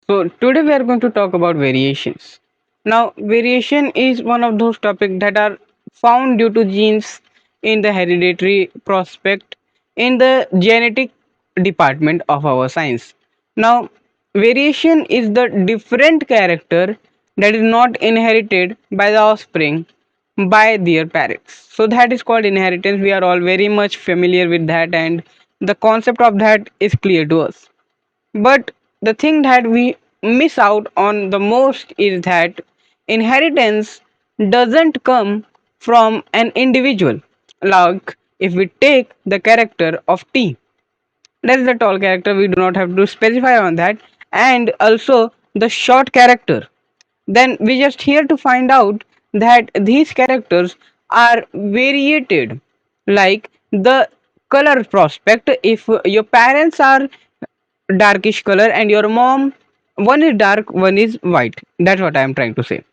So today we are going to talk about variations. Now, variation is one of those topics that are found due to genes in the hereditary prospect in the genetic department of our science. Now, variation is the different character that is not inherited by the offspring by their parents. So that is called inheritance. We are all very much familiar with that, and the concept of that is clear to us. But the thing that we miss out on the most is that inheritance doesn't come from an individual. Like if we take the character of T, that is the tall character, we do not have to specify on that, and also the short character. Then we just here to find out that these characters are variated, like the color prospect. If your parents are darkish color and your mom, one is dark, one is white, that's what I am trying to say.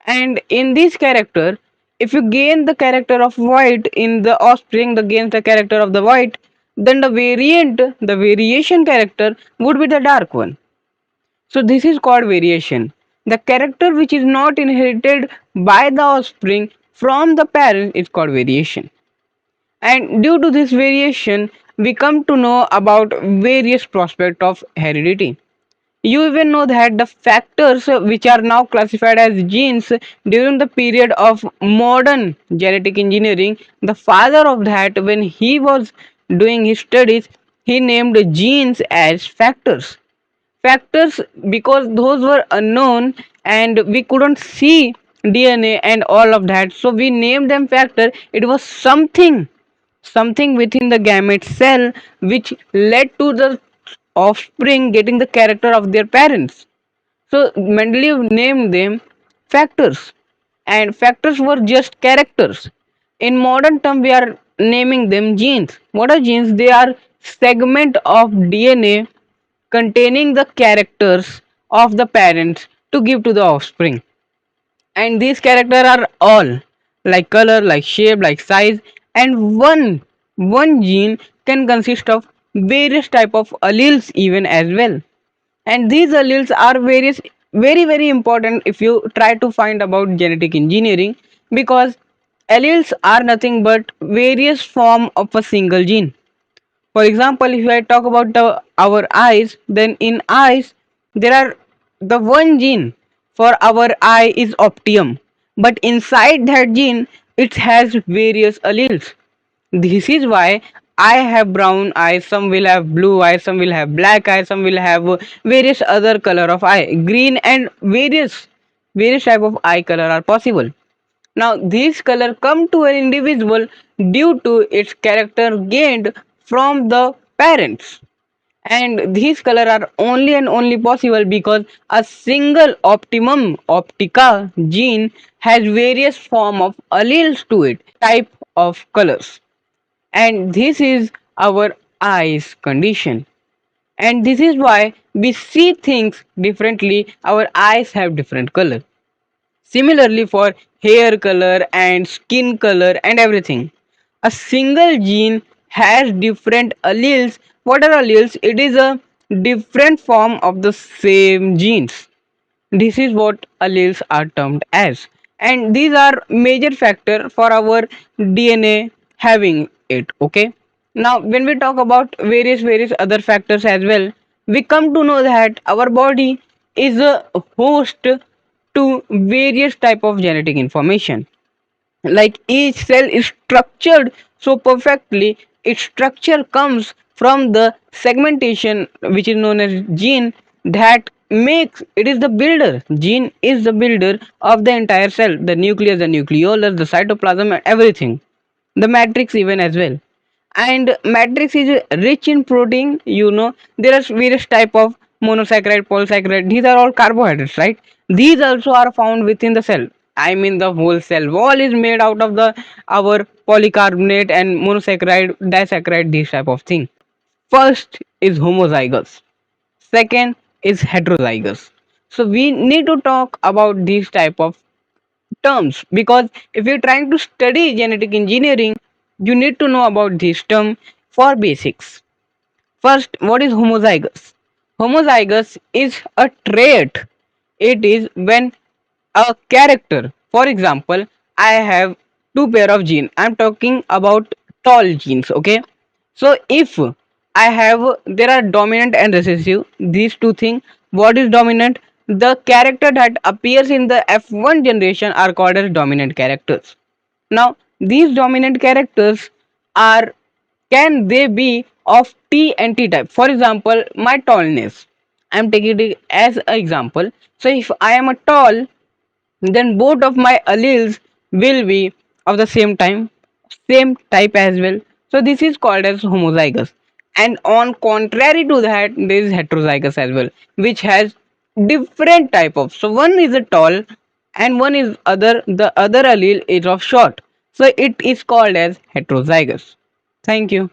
And in this character, if you gain the character of white in the offspring, the gains the character of the white, then the variation character would be the dark one. So this is called variation. The character which is not inherited by the offspring from the parent is called variation. And due to this variation, we come to know about various prospects of heredity. You even know that the factors which are now classified as genes during the period of modern genetic engineering, the father of that, when he was doing his studies, he named genes as factors. Factors because those were unknown and we couldn't see DNA and all of that. So we named them factor. It was something within the gamete cell which led to the offspring getting the character of their parents. So Mendeleev named them factors, and factors were just characters. In modern term, we are naming them genes. What are genes? They are segment of DNA containing the characters of the parents to give to the offspring. And these characters are all like color, like shape, like size, and one gene can consist of various type of alleles even as well. And these alleles are very important if you try to find about genetic engineering, because alleles are nothing but various form of a single gene. For example, if I talk about our eyes, then in eyes there are the one gene for our eye is optium, but inside that gene it has various alleles. This is why I have brown eyes, some will have blue eyes, some will have black eyes, some will have various other color of eye, green, and various type of eye color are possible. Now these color come to an individual due to its character gained from the parents, and these color are only and only possible because a single optimum optica gene has various form of alleles to it, type of colors. And this is our eyes condition, and this is why we see things differently. Our eyes have different color. Similarly, for hair color and skin color and everything, a single gene has different alleles. What are alleles? It is a different form of the same genes. This is what alleles are termed as. And these are major factor for our DNA having it. Okay. Now, when we talk about various other factors as well, we come to know that our body is a host to various type of genetic information. Like each cell is structured so perfectly, its structure comes from the segmentation which is known as gene, that makes it is the builder. Gene is the builder of the entire cell, the nucleus, the nucleolus, the cytoplasm, and everything, the matrix even as well. And matrix is rich in protein. There are various type of monosaccharide, polysaccharide, these are all carbohydrates, right? These also are found within the cell. I mean, the whole cell wall is made out of the our polycarbonate and monosaccharide, disaccharide, these type of thing. First is homozygous, second is heterozygous. So we need to talk about these type of terms, because if you're trying to study genetic engineering, you need to know about this term for basics. First, what is homozygous? Homozygous is a trait. It is when a character, for example, I have two pair of genes. I'm talking about tall genes, okay? So if I have, there are dominant and recessive, these two things. What is dominant? The character that appears in the F1 generation are called as dominant characters. Now, these dominant characters are, can they be of T and T type? For example, my tallness. I'm taking it as an example. So if I am a tall, then both of my alleles will be of the same time, same type as well. So this is called as homozygous. And on contrary to that, there is heterozygous as well, which has different type of. So one is a tall and one is other, the other allele is of short. So it is called as heterozygous. Thank you.